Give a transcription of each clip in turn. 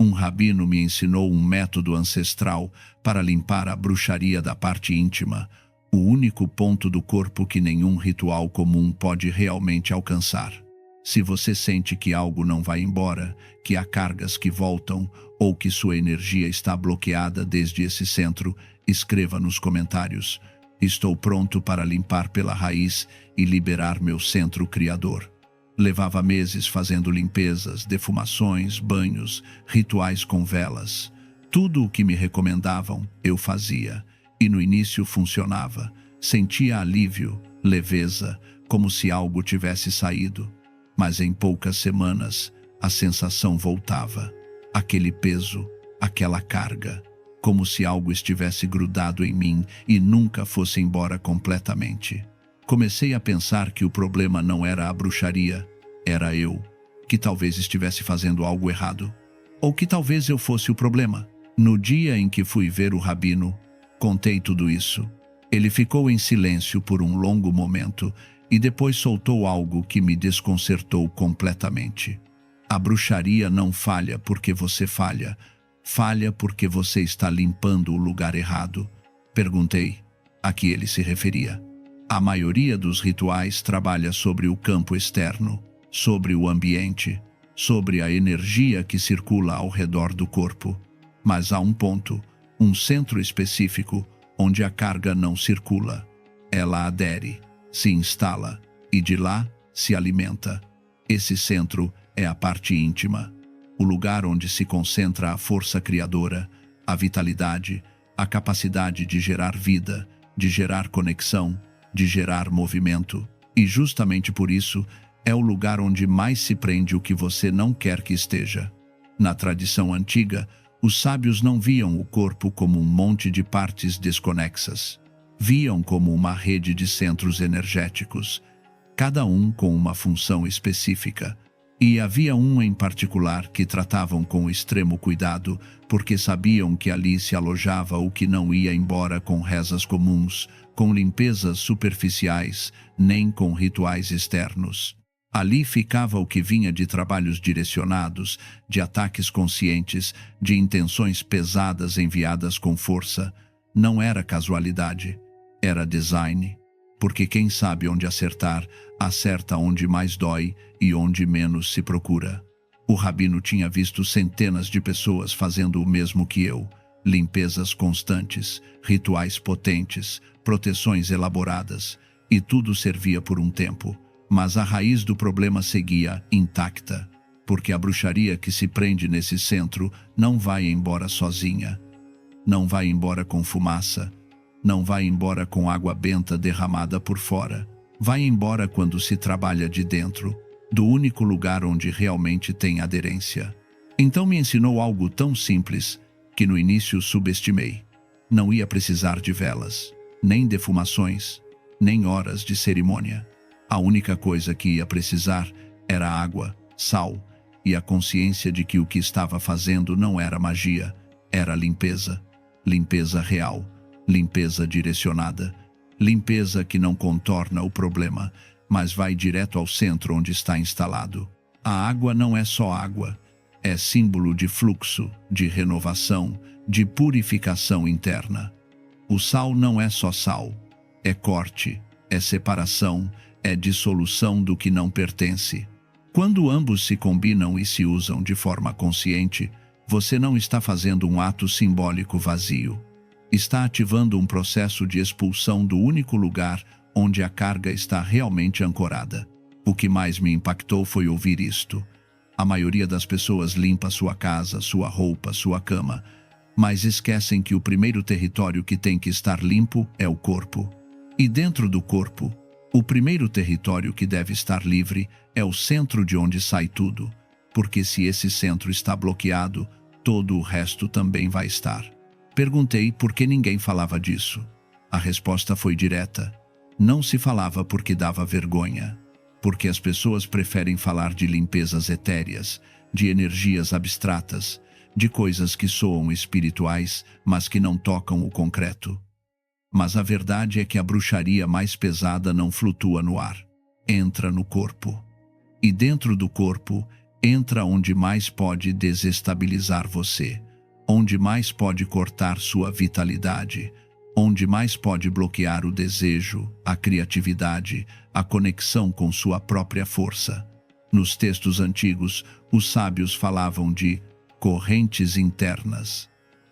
Um rabino me ensinou um método ancestral para limpar a bruxaria da parte íntima, o único ponto do corpo que nenhum ritual comum pode realmente alcançar. Se você sente que algo não vai embora, que há cargas que voltam ou que sua energia está bloqueada desde esse centro, escreva nos comentários. Estou pronto para limpar pela raiz e liberar meu centro criador. Levava meses fazendo limpezas, defumações, banhos, rituais com velas. Tudo o que me recomendavam, eu fazia. E no início funcionava. Sentia alívio, leveza, como se algo tivesse saído. Mas em poucas semanas, a sensação voltava. Aquele peso, aquela carga, como se algo estivesse grudado em mim e nunca fosse embora completamente. Comecei a pensar que o problema não era a bruxaria, era eu, que talvez estivesse fazendo algo errado. Ou que talvez eu fosse o problema. No dia em que fui ver o rabino, contei tudo isso. Ele ficou em silêncio por um longo momento e depois soltou algo que me desconcertou completamente. A bruxaria não falha porque você falha. Falha porque você está limpando o lugar errado. Perguntei a que ele se referia. A maioria dos rituais trabalha sobre o campo externo, sobre o ambiente, sobre a energia que circula ao redor do corpo. Mas há um ponto, um centro específico, onde a carga não circula. Ela adere, se instala e de lá se alimenta. Esse centro é a parte íntima, o lugar onde se concentra a força criadora, a vitalidade, a capacidade de gerar vida, de gerar conexão, de gerar movimento. E justamente por isso, é o lugar onde mais se prende o que você não quer que esteja. Na tradição antiga, os sábios não viam o corpo como um monte de partes desconexas. Viam como uma rede de centros energéticos, cada um com uma função específica. E havia um em particular que tratavam com extremo cuidado, porque sabiam que ali se alojava o que não ia embora com rezas comuns, com limpezas superficiais, nem com rituais externos. Ali ficava o que vinha de trabalhos direcionados, de ataques conscientes, de intenções pesadas enviadas com força. Não era casualidade, era design. Porque quem sabe onde acertar, acerta onde mais dói e onde menos se procura. O rabino tinha visto centenas de pessoas fazendo o mesmo que eu. Limpezas constantes, rituais potentes, proteções elaboradas. E tudo servia por um tempo. Mas a raiz do problema seguia intacta. Porque a bruxaria que se prende nesse centro não vai embora sozinha. Não vai embora com fumaça. Não vai embora com água benta derramada por fora. Vai embora quando se trabalha de dentro, do único lugar onde realmente tem aderência. Então me ensinou algo tão simples que no início subestimei. Não ia precisar de velas, nem defumações, nem horas de cerimônia. A única coisa que ia precisar era água, sal e a consciência de que o que estava fazendo não era magia, era limpeza. Limpeza real. Limpeza direcionada, limpeza que não contorna o problema, mas vai direto ao centro onde está instalado. A água não é só água, é símbolo de fluxo, de renovação, de purificação interna. O sal não é só sal, é corte, é separação, é dissolução do que não pertence. Quando ambos se combinam e se usam de forma consciente, você não está fazendo um ato simbólico vazio. Está ativando um processo de expulsão do único lugar onde a carga está realmente ancorada. O que mais me impactou foi ouvir isto. A maioria das pessoas limpa sua casa, sua roupa, sua cama, mas esquecem que o primeiro território que tem que estar limpo é o corpo. E dentro do corpo, o primeiro território que deve estar livre é o centro de onde sai tudo, porque se esse centro está bloqueado, todo o resto também vai estar. Perguntei por que ninguém falava disso. A resposta foi direta. Não se falava porque dava vergonha. Porque as pessoas preferem falar de limpezas etéreas, de energias abstratas, de coisas que soam espirituais, mas que não tocam o concreto. Mas a verdade é que a bruxaria mais pesada não flutua no ar. Entra no corpo. E dentro do corpo, Entra onde mais pode desestabilizar você, onde mais pode cortar sua vitalidade, onde mais pode bloquear o desejo, a criatividade, a conexão com sua própria força. Nos textos antigos, os sábios falavam de correntes internas,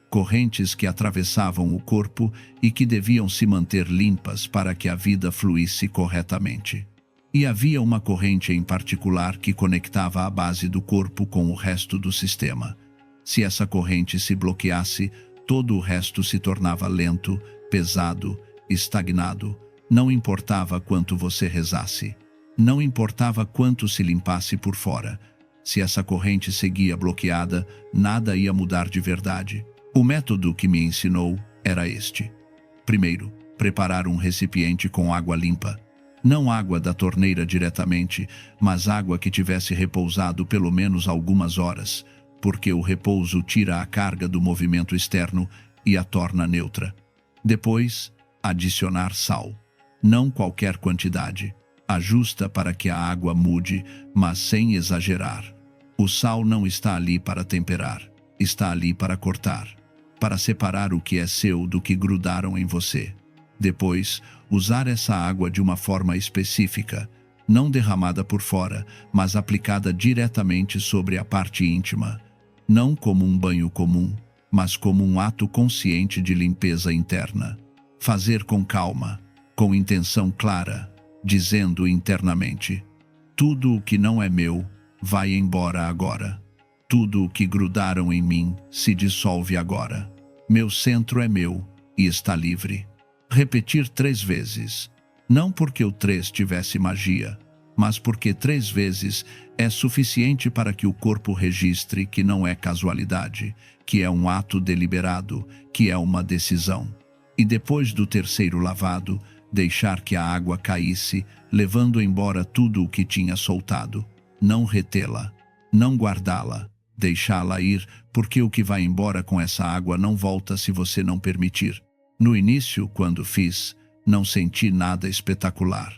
correntes que atravessavam o corpo e que deviam se manter limpas para que a vida fluísse corretamente. E havia uma corrente em particular que conectava a base do corpo com o resto do sistema. Se essa corrente se bloqueasse, todo o resto se tornava lento, pesado, estagnado. Não importava quanto você rezasse. Não importava quanto se limpasse por fora. Se essa corrente seguia bloqueada, nada ia mudar de verdade. O método que me ensinou era este. Primeiro, preparar um recipiente com água limpa. Não água da torneira diretamente, mas água que tivesse repousado pelo menos algumas horas, porque o repouso tira a carga do movimento externo e a torna neutra. Depois, adicionar sal. Não qualquer quantidade. Ajusta para que a água mude, mas sem exagerar. O sal não está ali para temperar, está ali para cortar, para separar o que é seu do que grudaram em você. Depois, usar essa água de uma forma específica, não derramada por fora, mas aplicada diretamente sobre a parte íntima, não como um banho comum, mas como um ato consciente de limpeza interna. Fazer com calma, com intenção clara, dizendo internamente: tudo o que não é meu, vai embora agora. Tudo o que grudaram em mim se dissolve agora. Meu centro é meu e está livre. Repetir 3 vezes. Não porque o 3 tivesse magia, mas porque 3 vezes é suficiente para que o corpo registre que não é casualidade, que é um ato deliberado, que é uma decisão. E depois do 3º lavado, deixar que a água caísse, levando embora tudo o que tinha soltado. Não retê-la, não guardá-la, deixá-la ir, porque o que vai embora com essa água não volta se você não permitir. No início, quando fiz, não senti nada espetacular.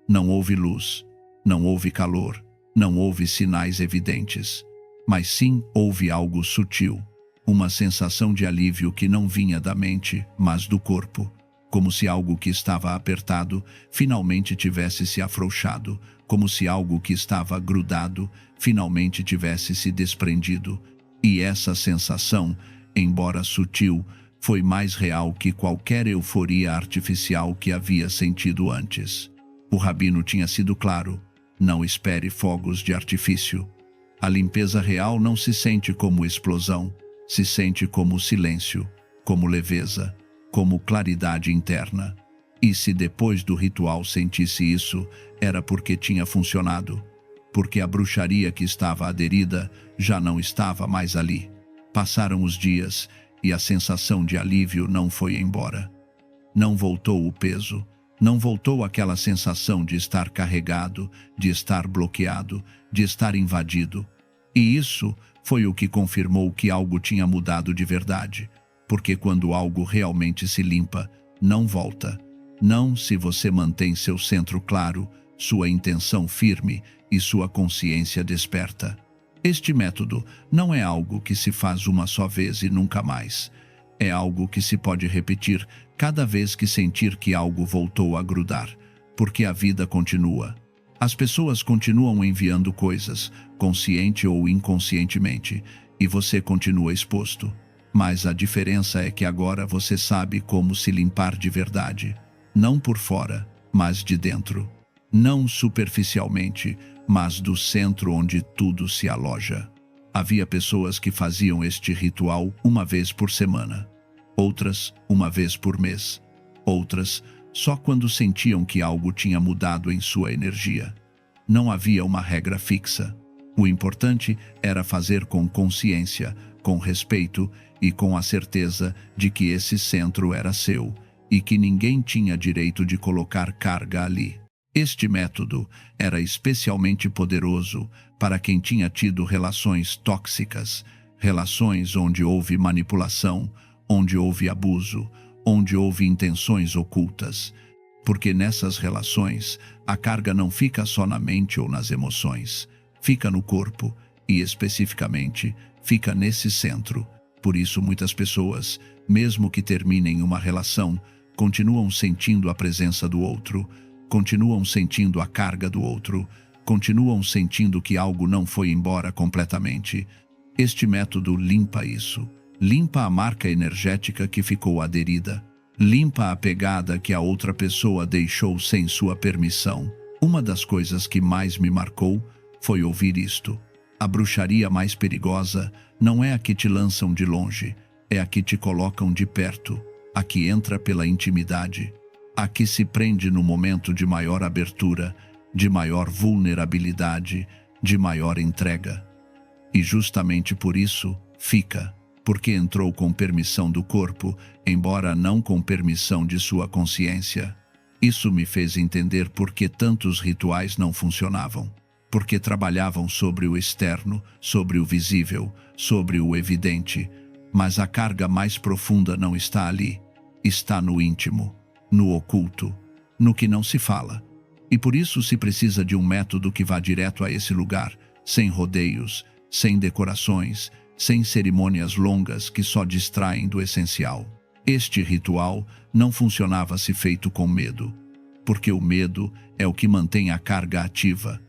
Não houve luz, não houve calor, não houve sinais evidentes. Mas sim houve algo sutil, uma sensação de alívio que não vinha da mente, mas do corpo. Como se algo que estava apertado finalmente tivesse se afrouxado, como se algo que estava grudado finalmente tivesse se desprendido. E essa sensação, embora sutil, foi mais real que qualquer euforia artificial que havia sentido antes. O rabino tinha sido claro: não espere fogos de artifício. A limpeza real não se sente como explosão, se sente como silêncio, como leveza, como claridade interna. E se depois do ritual sentisse isso, era porque tinha funcionado, porque a bruxaria que estava aderida já não estava mais ali. Passaram os dias e a sensação de alívio não foi embora. Não voltou o peso, não voltou aquela sensação de estar carregado, de estar bloqueado, de estar invadido. E isso foi o que confirmou que algo tinha mudado de verdade, porque quando algo realmente se limpa, não volta. Não se você mantém seu centro claro, sua intenção firme e sua consciência desperta. Este método não é algo que se faz uma só vez e nunca mais. É algo que se pode repetir cada vez que sentir que algo voltou a grudar, porque a vida continua. As pessoas continuam enviando coisas, consciente ou inconscientemente, e você continua exposto. Mas a diferença é que agora você sabe como se limpar de verdade. Não por fora, mas de dentro. Não superficialmente, mas do centro onde tudo se aloja. Havia pessoas que faziam este ritual uma vez por semana. Outras, uma vez por mês. Outras, só quando sentiam que algo tinha mudado em sua energia. Não havia uma regra fixa. O importante era fazer com consciência, com respeito e com a certeza de que esse centro era seu e que ninguém tinha direito de colocar carga ali. Este método era especialmente poderoso para quem tinha tido relações tóxicas, relações onde houve manipulação, onde houve abuso, onde houve intenções ocultas. Porque nessas relações, a carga não fica só na mente ou nas emoções, fica no corpo, e especificamente fica nesse centro. Por isso muitas pessoas, mesmo que terminem uma relação, continuam sentindo a presença do outro, continuam sentindo a carga do outro, continuam sentindo que algo não foi embora completamente. Este método limpa isso. Limpa a marca energética que ficou aderida. Limpa a pegada que a outra pessoa deixou sem sua permissão. Uma das coisas que mais me marcou foi ouvir isto. A bruxaria mais perigosa não é a que te lançam de longe, é a que te colocam de perto, a que entra pela intimidade, a que se prende no momento de maior abertura, de maior vulnerabilidade, de maior entrega. E justamente por isso, fica, porque entrou com permissão do corpo, embora não com permissão de sua consciência. Isso me fez entender por que tantos rituais não funcionavam. Porque trabalhavam sobre o externo, sobre o visível, sobre o evidente, mas a carga mais profunda não está ali, está no íntimo, no oculto, no que não se fala. E por isso se precisa de um método que vá direto a esse lugar, sem rodeios, sem decorações, sem cerimônias longas que só distraem do essencial. Este ritual não funcionava se feito com medo, porque o medo é o que mantém a carga ativa.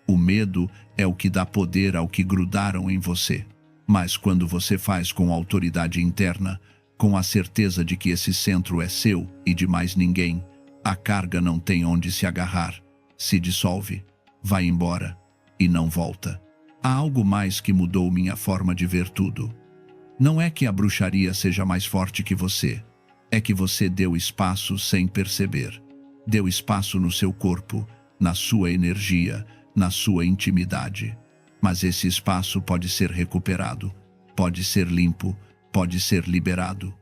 O medo é o que dá poder ao que grudaram em você. Mas quando você faz com autoridade interna, com a certeza de que esse centro é seu e de mais ninguém, a carga não tem onde se agarrar, se dissolve, vai embora e não volta. Há algo mais que mudou minha forma de ver tudo. Não é que a bruxaria seja mais forte que você, é que você deu espaço sem perceber. Deu espaço no seu corpo, na sua energia, na sua intimidade. Mas esse espaço pode ser recuperado, pode ser limpo, pode ser liberado.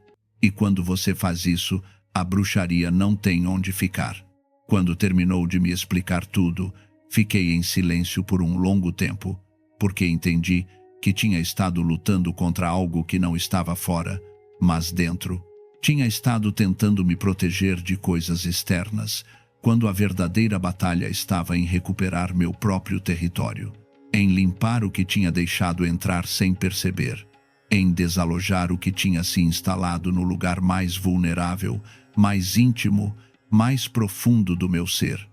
E quando você faz isso, a bruxaria não tem onde ficar. Quando terminou de me explicar tudo, fiquei em silêncio por um longo tempo, porque entendi que tinha estado lutando contra algo que não estava fora, mas dentro. Tinha estado tentando me proteger de coisas externas, quando a verdadeira batalha estava em recuperar meu próprio território, em limpar o que tinha deixado entrar sem perceber, em desalojar o que tinha se instalado no lugar mais vulnerável, mais íntimo, mais profundo do meu ser.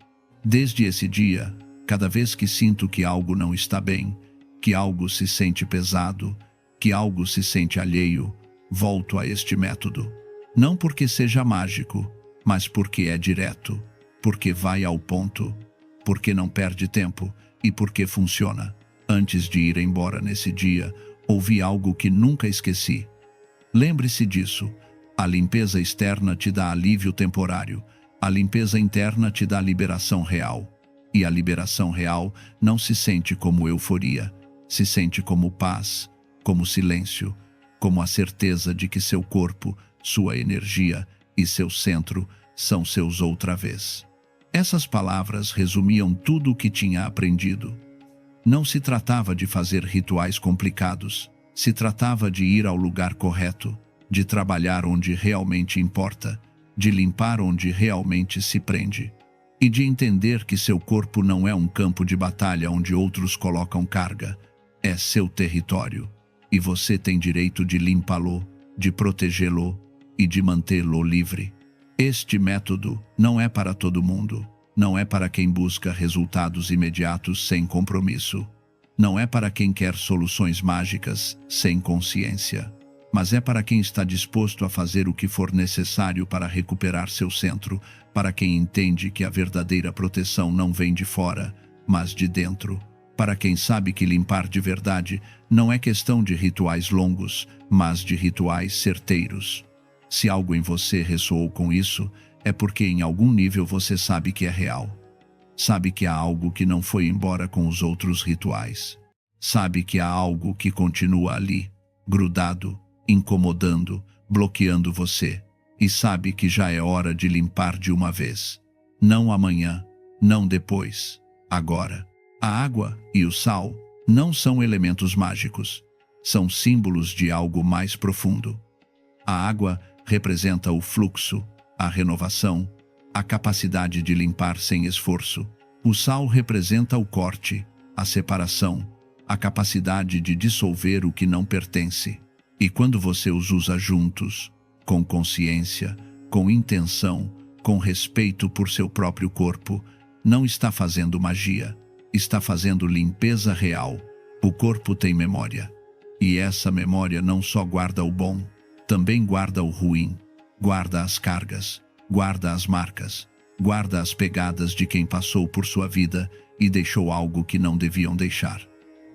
Desde esse dia, cada vez que sinto que algo não está bem, que algo se sente pesado, que algo se sente alheio, volto a este método. Não porque seja mágico, mas porque é direto, porque vai ao ponto, porque não perde tempo e porque funciona. Antes de ir embora nesse dia, ouvi algo que nunca esqueci. Lembre-se disso. A limpeza externa te dá alívio temporário. A limpeza interna te dá liberação real. E a liberação real não se sente como euforia. Se sente como paz, como silêncio, como a certeza de que seu corpo, sua energia e seu centro são seus outra vez. Essas palavras resumiam tudo o que tinha aprendido. Não se tratava de fazer rituais complicados, se tratava de ir ao lugar correto, de trabalhar onde realmente importa, de limpar onde realmente se prende, e de entender que seu corpo não é um campo de batalha onde outros colocam carga, é seu território, e você tem direito de limpá-lo, de protegê-lo e de mantê-lo livre. Este método não é para todo mundo, não é para quem busca resultados imediatos sem compromisso, não é para quem quer soluções mágicas sem consciência, mas é para quem está disposto a fazer o que for necessário para recuperar seu centro, para quem entende que a verdadeira proteção não vem de fora, mas de dentro, para quem sabe que limpar de verdade não é questão de rituais longos, mas de rituais certeiros. Se algo em você ressoou com isso, é porque em algum nível você sabe que é real. Sabe que há algo que não foi embora com os outros rituais. Sabe que há algo que continua ali, grudado, incomodando, bloqueando você. E sabe que já é hora de limpar de uma vez. Não amanhã, não depois, agora. A água e o sal não são elementos mágicos. São símbolos de algo mais profundo. A água representa o fluxo, a renovação, a capacidade de limpar sem esforço. O sal representa o corte, a separação, a capacidade de dissolver o que não pertence. E quando você os usa juntos, com consciência, com intenção, com respeito por seu próprio corpo, não está fazendo magia, está fazendo limpeza real. O corpo tem memória. E essa memória não só guarda o bom, também guarda o ruim, guarda as cargas, guarda as marcas, guarda as pegadas de quem passou por sua vida e deixou algo que não deviam deixar.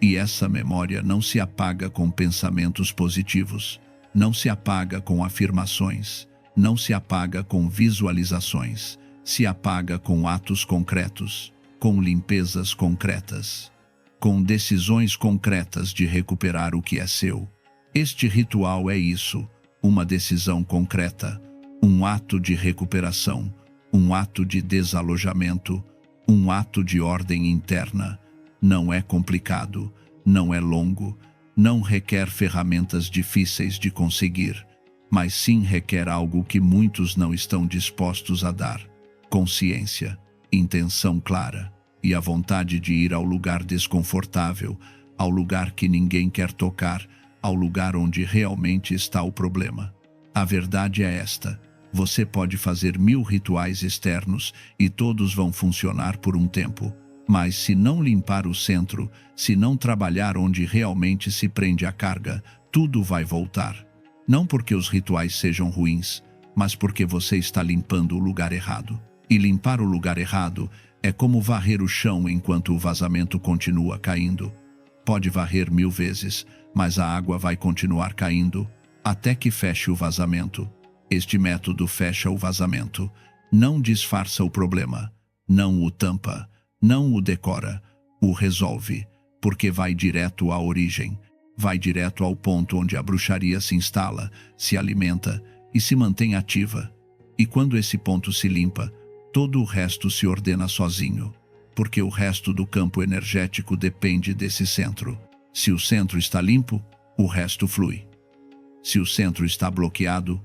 E essa memória não se apaga com pensamentos positivos, não se apaga com afirmações, não se apaga com visualizações, se apaga com atos concretos, com limpezas concretas, com decisões concretas de recuperar o que é seu. Este ritual é isso, uma decisão concreta, um ato de recuperação, um ato de desalojamento, um ato de ordem interna. Não é complicado, não é longo, não requer ferramentas difíceis de conseguir, mas sim requer algo que muitos não estão dispostos a dar: consciência, intenção clara e a vontade de ir ao lugar desconfortável, ao lugar que ninguém quer tocar, ao lugar onde realmente está o problema. A verdade é esta: você pode fazer 1000 rituais externos e todos vão funcionar por um tempo. Mas se não limpar o centro, se não trabalhar onde realmente se prende a carga, tudo vai voltar. Não porque os rituais sejam ruins, mas porque você está limpando o lugar errado. E limpar o lugar errado é como varrer o chão enquanto o vazamento continua caindo. Pode varrer 1000 vezes, mas a água vai continuar caindo, até que feche o vazamento. Este método fecha o vazamento, não disfarça o problema, não o tampa, não o decora, o resolve, porque vai direto à origem, vai direto ao ponto onde a bruxaria se instala, se alimenta e se mantém ativa. E quando esse ponto se limpa, todo o resto se ordena sozinho, porque o resto do campo energético depende desse centro. Se o centro está limpo, o resto flui. Se o centro está bloqueado,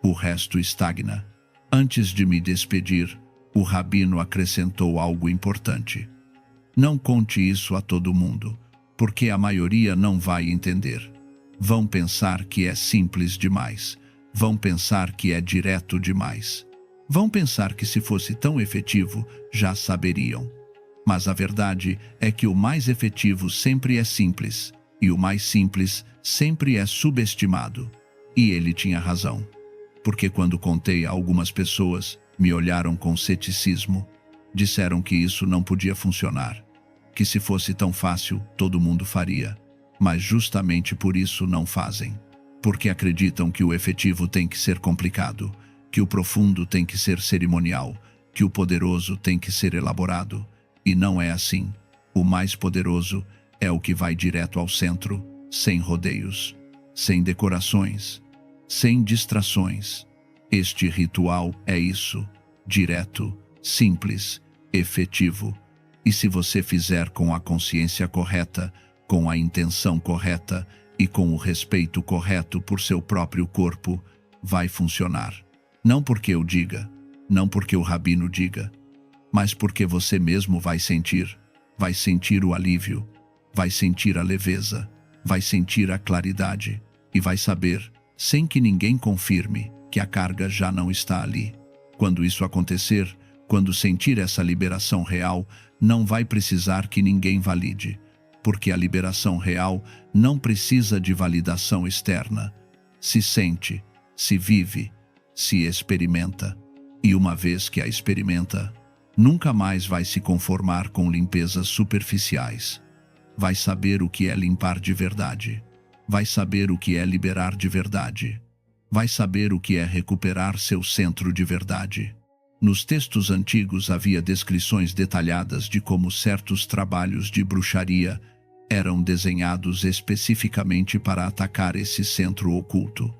o resto estagna. Antes de me despedir, o rabino acrescentou algo importante. Não conte isso a todo mundo, porque a maioria não vai entender. Vão pensar que é simples demais. Vão pensar que é direto demais. Vão pensar que se fosse tão efetivo, já saberiam. Mas a verdade é que o mais efetivo sempre é simples, e o mais simples sempre é subestimado. E ele tinha razão. Porque quando contei a algumas pessoas, me olharam com ceticismo. Disseram que isso não podia funcionar. Que se fosse tão fácil, todo mundo faria. Mas justamente por isso não fazem. Porque acreditam que o efetivo tem que ser complicado, que o profundo tem que ser cerimonial, que o poderoso tem que ser elaborado. E não é assim. O mais poderoso é o que vai direto ao centro, sem rodeios, sem decorações, sem distrações. Este ritual é isso, direto, simples, efetivo. E se você fizer com a consciência correta, com a intenção correta e com o respeito correto por seu próprio corpo, vai funcionar. Não porque eu diga, não porque o rabino diga, mas porque você mesmo vai sentir o alívio, vai sentir a leveza, vai sentir a claridade e vai saber, sem que ninguém confirme, que a carga já não está ali. Quando isso acontecer, quando sentir essa liberação real, não vai precisar que ninguém valide, porque a liberação real não precisa de validação externa. Se sente, se vive, se experimenta, e uma vez que a experimenta, nunca mais vai se conformar com limpezas superficiais. Vai saber o que é limpar de verdade. Vai saber o que é liberar de verdade. Vai saber o que é recuperar seu centro de verdade. Nos textos antigos havia descrições detalhadas de como certos trabalhos de bruxaria eram desenhados especificamente para atacar esse centro oculto.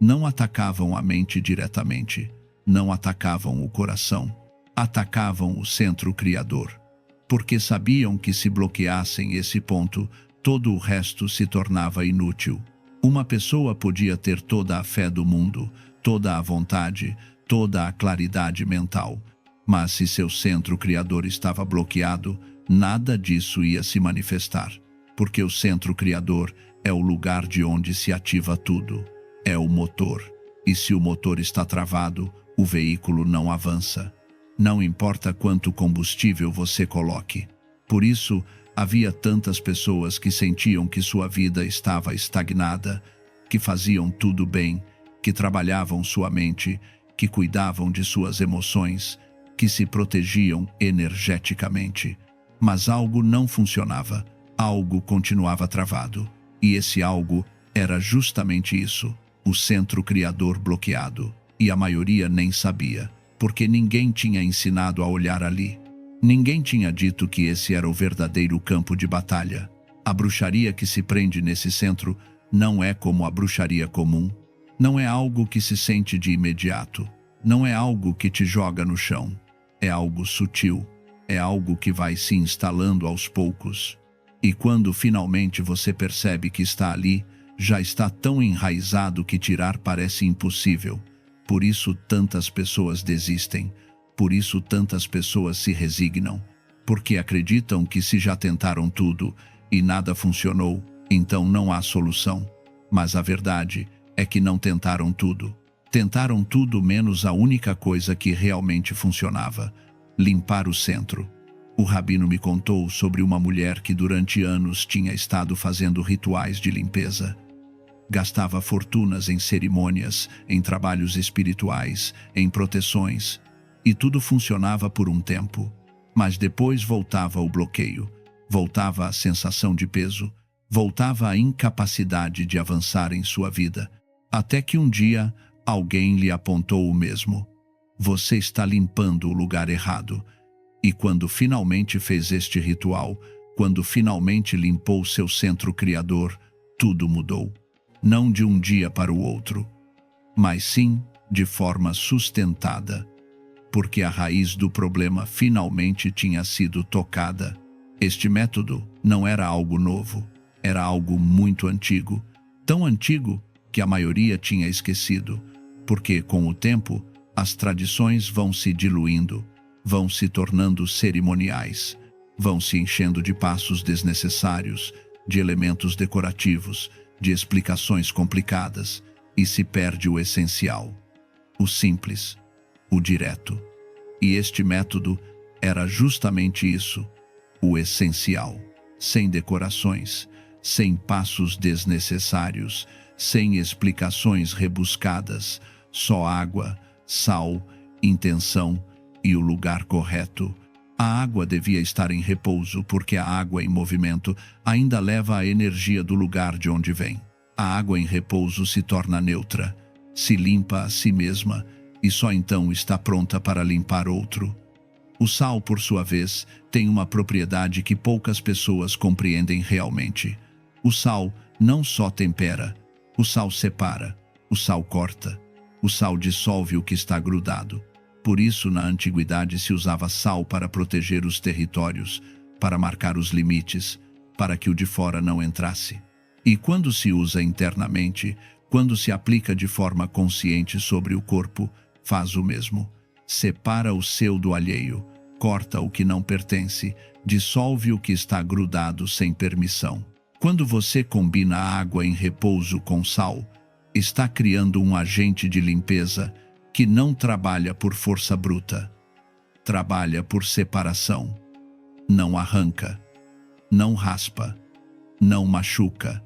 Não atacavam a mente diretamente, não atacavam o coração, atacavam o centro criador, porque sabiam que se bloqueassem esse ponto, todo o resto se tornava inútil. Uma pessoa podia ter toda a fé do mundo, toda a vontade, toda a claridade mental, mas se seu centro criador estava bloqueado, nada disso ia se manifestar, porque o centro criador é o lugar de onde se ativa tudo. É o motor. E se o motor está travado, o veículo não avança. Não importa quanto combustível você coloque. Por isso, havia tantas pessoas que sentiam que sua vida estava estagnada, que faziam tudo bem, que trabalhavam sua mente, que cuidavam de suas emoções, que se protegiam energeticamente. Mas algo não funcionava, algo continuava travado. E esse algo era justamente isso, o centro criador bloqueado. E a maioria nem sabia, porque ninguém tinha ensinado a olhar ali. Ninguém tinha dito que esse era o verdadeiro campo de batalha. A bruxaria que se prende nesse centro não é como a bruxaria comum. Não é algo que se sente de imediato. Não é algo que te joga no chão. É algo sutil. É algo que vai se instalando aos poucos. E quando finalmente você percebe que está ali, já está tão enraizado que tirar parece impossível. Por isso tantas pessoas desistem. Por isso tantas pessoas se resignam. Porque acreditam que se já tentaram tudo e nada funcionou, então não há solução. Mas a verdade é que não tentaram tudo. Tentaram tudo menos a única coisa que realmente funcionava: limpar o centro. O rabino me contou sobre uma mulher que durante anos tinha estado fazendo rituais de limpeza. Gastava fortunas em cerimônias, em trabalhos espirituais, em proteções. E tudo funcionava por um tempo. Mas depois voltava o bloqueio, voltava a sensação de peso, voltava a incapacidade de avançar em sua vida. Até que um dia, alguém lhe apontou o mesmo: você está limpando o lugar errado. E quando finalmente fez este ritual, quando finalmente limpou seu centro criador, tudo mudou. Não de um dia para o outro, mas sim de forma sustentada. Porque a raiz do problema finalmente tinha sido tocada. Este método não era algo novo, era algo muito antigo. Tão antigo que a maioria tinha esquecido, porque com o tempo as tradições vão se diluindo, vão se tornando cerimoniais, vão se enchendo de passos desnecessários, de elementos decorativos, de explicações complicadas, e se perde o essencial, o simples, o direto. E este método era justamente isso, o essencial, sem decorações, sem passos desnecessários, sem explicações rebuscadas, só água, sal, intenção e o lugar correto. A água devia estar em repouso, porque a água em movimento ainda leva a energia do lugar de onde vem. A água em repouso se torna neutra, se limpa a si mesma e só então está pronta para limpar outro. O sal, por sua vez, tem uma propriedade que poucas pessoas compreendem realmente. O sal não só tempera, o sal separa, o sal corta, o sal dissolve o que está grudado. Por isso, na antiguidade se usava sal para proteger os territórios, para marcar os limites, para que o de fora não entrasse. E quando se usa internamente, quando se aplica de forma consciente sobre o corpo, faz o mesmo. Separa o seu do alheio, corta o que não pertence, dissolve o que está grudado sem permissão. Quando você combina a água em repouso com sal, está criando um agente de limpeza que não trabalha por força bruta, trabalha por separação. Não arranca, não raspa, não machuca,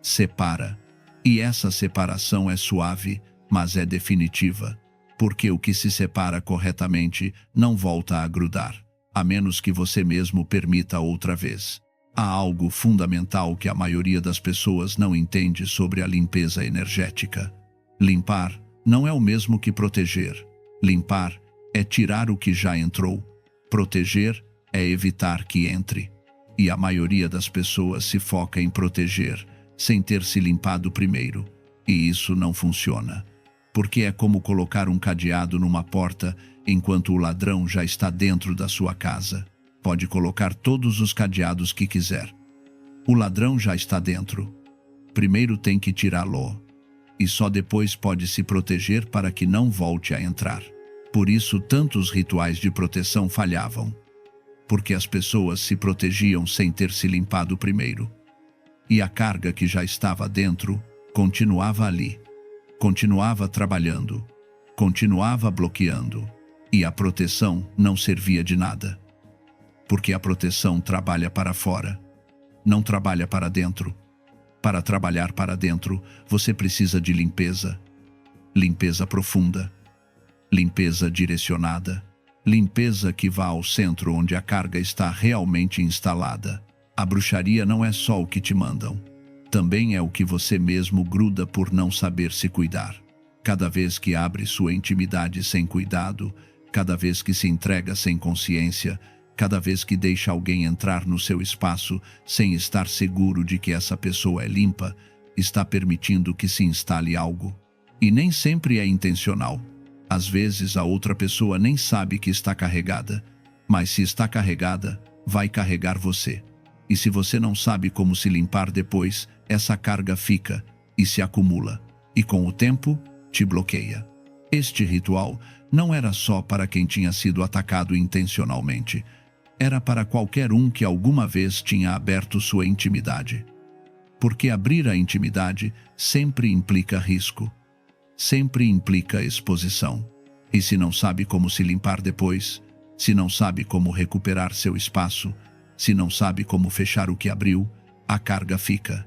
separa. E essa separação é suave, mas é definitiva, porque o que se separa corretamente não volta a grudar, a menos que você mesmo permita outra vez. Há algo fundamental que a maioria das pessoas não entende sobre a limpeza energética. Limpar não é o mesmo que proteger. Limpar é tirar o que já entrou. Proteger é evitar que entre. E a maioria das pessoas se foca em proteger, sem ter se limpado primeiro. E isso não funciona. Porque é como colocar um cadeado numa porta enquanto o ladrão já está dentro da sua casa. Pode colocar todos os cadeados que quiser. O ladrão já está dentro. Primeiro tem que tirá-lo. E só depois pode se proteger para que não volte a entrar. Por isso tantos rituais de proteção falhavam. Porque as pessoas se protegiam sem ter se limpado primeiro. e a carga que já estava dentro continuava ali, continuava trabalhando, continuava bloqueando, e a proteção não servia de nada. Porque a proteção trabalha para fora, não trabalha para dentro. Para trabalhar para dentro, você precisa de limpeza. Limpeza profunda, limpeza direcionada, limpeza que vá ao centro onde a carga está realmente instalada. A bruxaria não é só o que te mandam, também é o que você mesmo gruda por não saber se cuidar. Cada vez que abre sua intimidade sem cuidado, cada vez que se entrega sem consciência, cada vez que deixa alguém entrar no seu espaço sem estar seguro de que essa pessoa é limpa, está permitindo que se instale algo. E nem sempre é intencional. Às vezes a outra pessoa nem sabe que está carregada, mas se está carregada, vai carregar você. E se você não sabe como se limpar depois, essa carga fica e se acumula, e com o tempo, te bloqueia. Este ritual não era só para quem tinha sido atacado intencionalmente, era para qualquer um que alguma vez tinha aberto sua intimidade. Porque abrir a intimidade sempre implica risco, sempre implica exposição. E se não sabe como se limpar depois, se não sabe como recuperar seu espaço, se não sabe como fechar o que abriu, a carga fica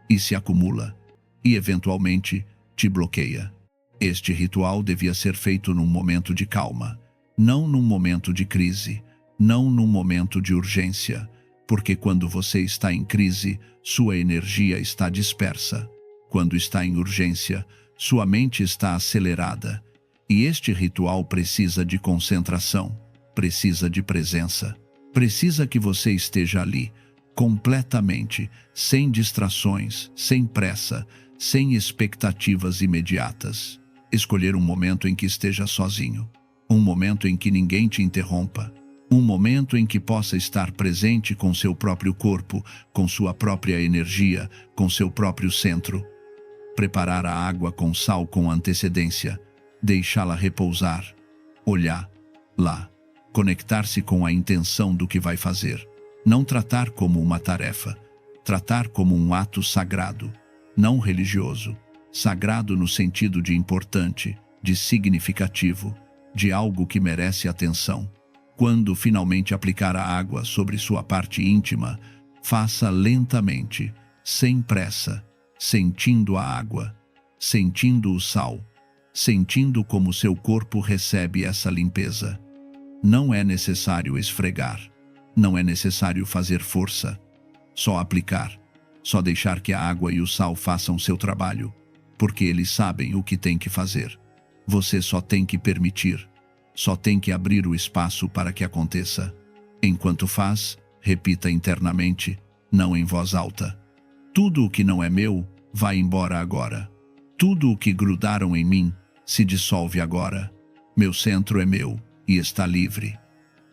e se acumula e eventualmente te bloqueia. Este ritual devia ser feito num momento de calma, não num momento de crise, não num momento de urgência, porque quando você está em crise, sua energia está dispersa. Quando está em urgência, sua mente está acelerada. E este ritual precisa de concentração, precisa de presença, precisa que você esteja ali, completamente, sem distrações, sem pressa, sem expectativas imediatas. Escolher um momento em que esteja sozinho, um momento em que ninguém te interrompa, um momento em que possa estar presente com seu próprio corpo, com sua própria energia, com seu próprio centro. Preparar a água com sal com antecedência, deixá-la repousar, olhar lá, conectar-se com a intenção do que vai fazer. Não tratar como uma tarefa, tratar como um ato sagrado, não religioso, sagrado no sentido de importante, de significativo, de algo que merece atenção. Quando finalmente aplicar a água sobre sua parte íntima, faça lentamente, sem pressa, sentindo a água, sentindo o sal, sentindo como seu corpo recebe essa limpeza. Não é necessário esfregar, não é necessário fazer força, só aplicar, só deixar que a água e o sal façam seu trabalho, porque eles sabem o que tem que fazer. Você só tem que permitir, só tem que abrir o espaço para que aconteça. Enquanto faz, repita internamente, não em voz alta. Tudo o que não é meu, vai embora agora. Tudo o que grudaram em mim, se dissolve agora. Meu centro é meu, e está livre.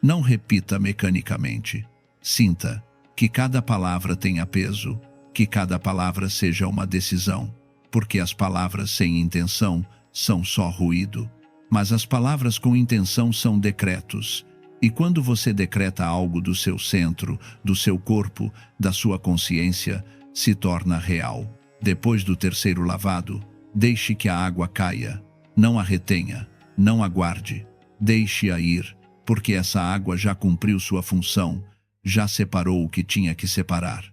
Não repita mecanicamente. Sinta que cada palavra tenha peso, que cada palavra seja uma decisão, porque as palavras sem intenção são só ruído. Mas as palavras com intenção são decretos. E quando você decreta algo do seu centro, do seu corpo, da sua consciência, se torna real. Depois do terceiro lavado, deixe que a água caia. Não a retenha, não aguarde. Deixe-a ir, porque essa água já cumpriu sua função, já separou o que tinha que separar,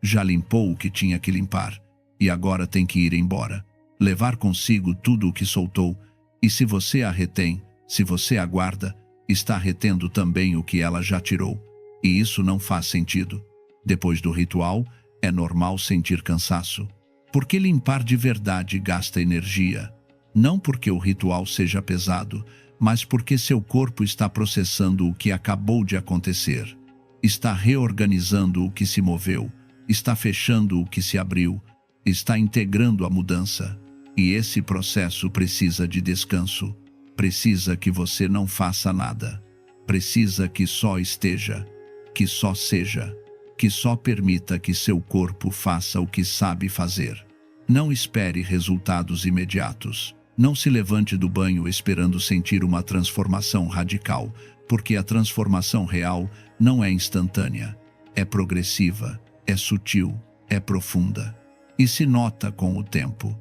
já limpou o que tinha que limpar, e agora tem que ir embora, levar consigo tudo o que soltou. E se você a retém, se você aguarda, está retendo também o que ela já tirou. E isso não faz sentido. Depois do ritual, é normal sentir cansaço. Porque limpar de verdade gasta energia. Não porque o ritual seja pesado, mas porque seu corpo está processando o que acabou de acontecer. Está reorganizando o que se moveu, está fechando o que se abriu, está integrando a mudança. E esse processo precisa de descanso, precisa que você não faça nada, precisa que só esteja, que só seja, que só permita que seu corpo faça o que sabe fazer. Não espere resultados imediatos. Não se levante do banho esperando sentir uma transformação radical, porque a transformação real não é instantânea, é progressiva, é sutil, é profunda e se nota com o tempo.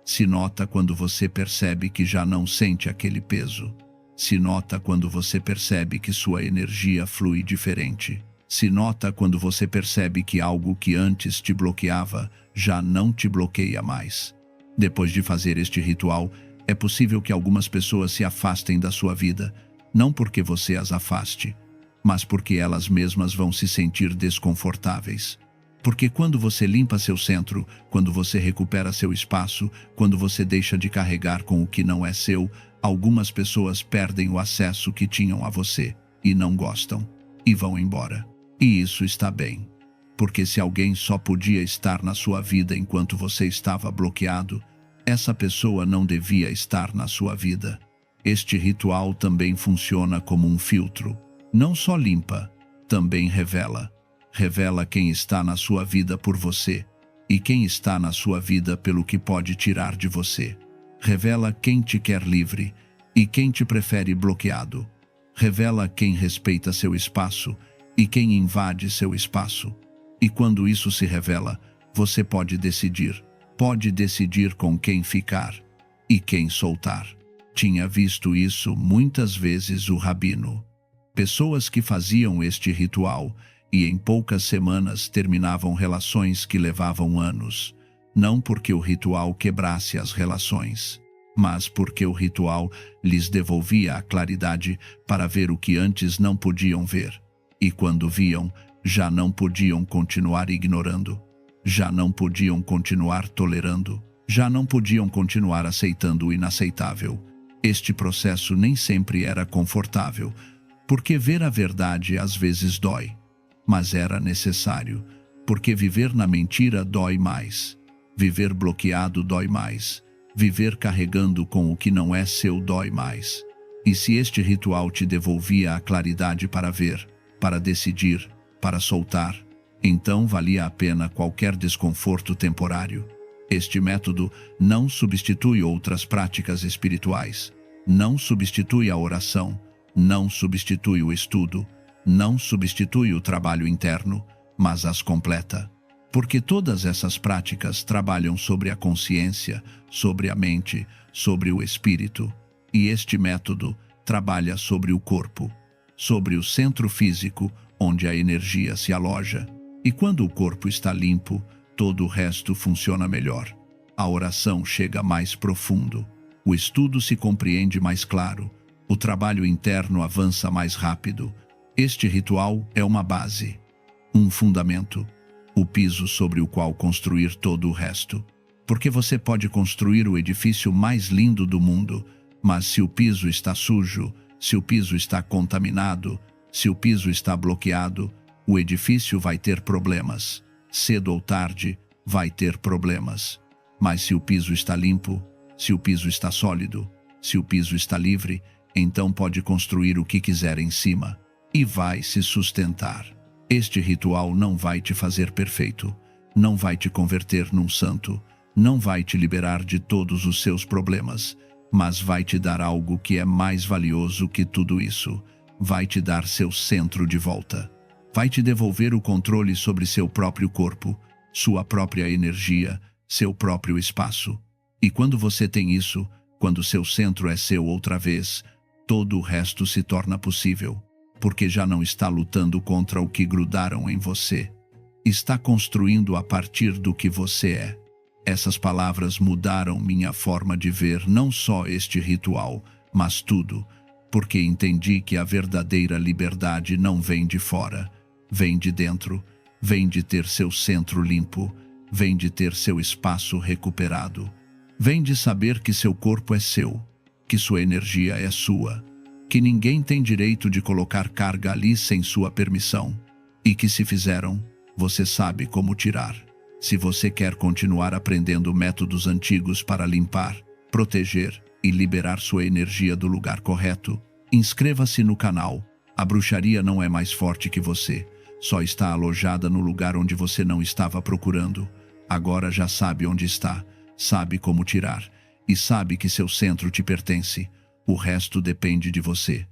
Se nota quando você percebe que já não sente aquele peso. Se nota quando você percebe que sua energia flui diferente. Se nota quando você percebe que algo que antes te bloqueava já não te bloqueia mais. Depois de fazer este ritual, é possível que algumas pessoas se afastem da sua vida, não porque você as afaste, mas porque elas mesmas vão se sentir desconfortáveis. Porque quando você limpa seu centro, quando você recupera seu espaço, quando você deixa de carregar com o que não é seu, algumas pessoas perdem o acesso que tinham a você e não gostam, e vão embora. E isso está bem. Porque se alguém só podia estar na sua vida enquanto você estava bloqueado, essa pessoa não devia estar na sua vida. Este ritual também funciona como um filtro. Não só limpa, também revela. Revela quem está na sua vida por você e quem está na sua vida pelo que pode tirar de você. Revela quem te quer livre e quem te prefere bloqueado. Revela quem respeita seu espaço e quem invade seu espaço. E quando isso se revela, você pode decidir com quem ficar e quem soltar. Tinha visto isso muitas vezes o rabino. Pessoas que faziam este ritual e em poucas semanas terminavam relações que levavam anos, não porque o ritual quebrasse as relações, mas porque o ritual lhes devolvia a claridade para ver o que antes não podiam ver, e quando viam, já não podiam continuar ignorando, já não podiam continuar tolerando, já não podiam continuar aceitando o inaceitável. Este processo nem sempre era confortável, porque ver a verdade às vezes dói. Mas era necessário, porque viver na mentira dói mais. Viver bloqueado dói mais. Viver carregando com o que não é seu dói mais. E se este ritual te devolvia a claridade para ver, para decidir, para soltar, então valia a pena qualquer desconforto temporário. Este método não substitui outras práticas espirituais, não substitui a oração, não substitui o estudo, não substitui o trabalho interno, mas as completa. Porque todas essas práticas trabalham sobre a consciência, sobre a mente, sobre o espírito. E este método trabalha sobre o corpo, sobre o centro físico, onde a energia se aloja. E quando o corpo está limpo, todo o resto funciona melhor. A oração chega mais profundo, o estudo se compreende mais claro, o trabalho interno avança mais rápido. Este ritual é uma base, um fundamento, o piso sobre o qual construir todo o resto. Porque você pode construir o edifício mais lindo do mundo, mas se o piso está sujo, se o piso está contaminado, se o piso está bloqueado, o edifício vai ter problemas. Cedo ou tarde, vai ter problemas. Mas se o piso está limpo, se o piso está sólido, se o piso está livre, então pode construir o que quiser em cima. E vai se sustentar. Este ritual não vai te fazer perfeito, não vai te converter num santo, não vai te liberar de todos os seus problemas, mas vai te dar algo que é mais valioso que tudo isso. Vai te dar seu centro de volta. Vai te devolver o controle sobre seu próprio corpo, sua própria energia, seu próprio espaço. E quando você tem isso, quando seu centro é seu outra vez, todo o resto se torna possível. Porque já não está lutando contra o que grudaram em você. Está construindo a partir do que você é. Essas palavras mudaram minha forma de ver não só este ritual, mas tudo, porque entendi que a verdadeira liberdade não vem de fora, vem de dentro, vem de ter seu centro limpo, vem de ter seu espaço recuperado, vem de saber que seu corpo é seu, que sua energia é sua, que ninguém tem direito de colocar carga ali sem sua permissão, e que se fizeram, você sabe como tirar. Se você quer continuar aprendendo métodos antigos para limpar, proteger e liberar sua energia do lugar correto, inscreva-se no canal. A bruxaria não é mais forte que você, só está alojada no lugar onde você não estava procurando. Agora já sabe onde está, sabe como tirar, e sabe que seu centro te pertence. O resto depende de você.